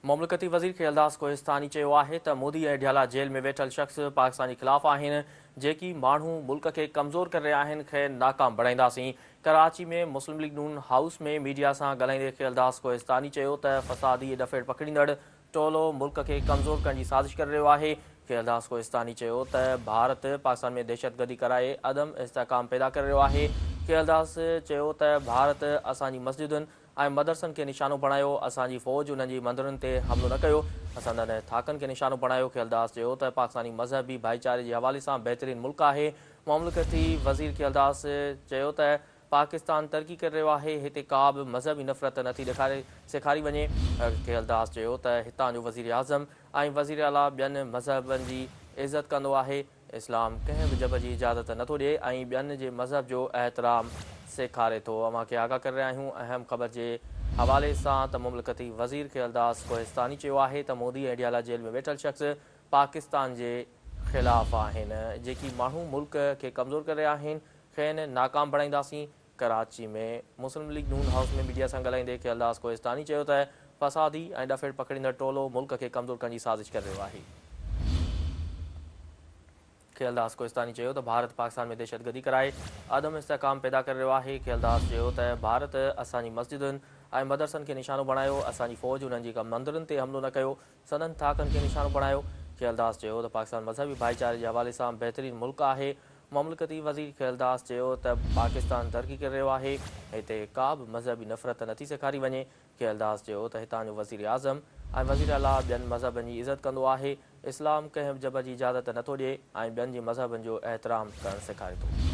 मुमलिकती वज़ीर खेलदास कोहिस्तानी चयो आहे त मोदी ऐं ढियाला जेल में वेठल शख़्स पाकिस्तान जे ख़िलाफ़ आहिनि। जेकी माण्हू मुल्क खे कमज़ोर करे रहिया आहिनि खे नाकाम बणाईंदासीं। कराची में मुस्लिम लीग नून हाउस में मीडिया सां ॻाल्हाईंदे खेलदास कोहिस्तानी चयो त फ़सादी डफेड़ पकड़ींदड़ टोलो मुल्क खे कमज़ोर करण जी साज़िश करे रहियो आहे। खेलदास कोहिस्तानी चयो त भारत पाकिस्तान में दहशतगर्दी कराए अदम इस्तेहकाम पैदा करे रहियो आहे। खेलदास चयो त भारत असांजी मस्जिदुनि ऐं मदरसनि खे निशानो बणायो। असांजी फ़ौज उन्हनि जी मंदरनि ते हमिलो न कयो। असां उन्हनि थाकनि खे निशानो बणायो। खेलदास चयो त पाकिस्तानी मज़हबी भाईचारे जे हवाले सां बहितरीन मुल्क आहे। मुमलिकती वज़ीर खेलदास चयो त पाकिस्तान तरक़ी करे रहियो आहे। हिते का बि मज़हबी नफ़रत नथी सेखारी वञे। खेलदास चयो त हितां जो वज़ीर आज़म ऐं वज़ीर आला ॿियनि मज़हबनि जी इज़त कंदो आहे। इस्लाम कंहिं बि जब जी इजाज़त नथो ॾिए ऐं ॿियनि जे मज़हब जो एहतराम सेखारे थो। अवां खे आगाह करे रहिया आहियूं अहम ख़बर जे हवाले सां त मुमलिकती वज़ीर खेलदास कोहिस्तानी चयो आहे त मोदी ऐं ढियाला जेल में वेठल शख़्स पाकिस्तान जे ख़िलाफ़ आहिनि। जेकी माण्हू मुल्क खे कमज़ोर करे रहिया आहिनि खेनि नाकाम बणाईंदासीं। कराची में मुस्लिम लीग नून हाउस में मीडिया सां ॻाल्हाईंदे खेलदास कोहिस्तानी चयो त फ़सादी ऐं डफेड़ पकड़ींदड़ टोलो मुल्क खे कमज़ोर करण जी साज़िश करे रहियो आहे। खेलदास कोहिस्तानी चयो त भारत पाकिस्तान में दहशतगर्दी कराए अदम इस्तेहकाम पैदा करे रहियो आहे। खेलदास चयो त भारत असांजी मस्जिदुनि ऐं मदरसनि खे निशानो बणायो। असांजी फ़ौज उन्हनि जी मंदरनि ते हमिलो न कयो। सदन थाकनि खे निशानो बणायो। खेलदास चयो त पाकिस्तान मज़हबी भाईचारे जे हवाले सां बहितरीन मुल्क आहे। मुमलिकती वज़ीर खेलदास चयो त पाकिस्तान तरक़ी करे रहियो आहे। हिते का बि मज़हबी नफ़रत नथी सेखारी वञे। खेलदास चयो त हितां जो वज़ीर आज़म ऐं वज़ीर आला ॿियनि मज़हबनि जी इज़त कंदो आहे। इस्लाम कंहिं बि जब जी इजाज़त नथो ॾिए ऐं ॿियनि जे मज़हबनि जो एहतराम करणु सेखारे थो।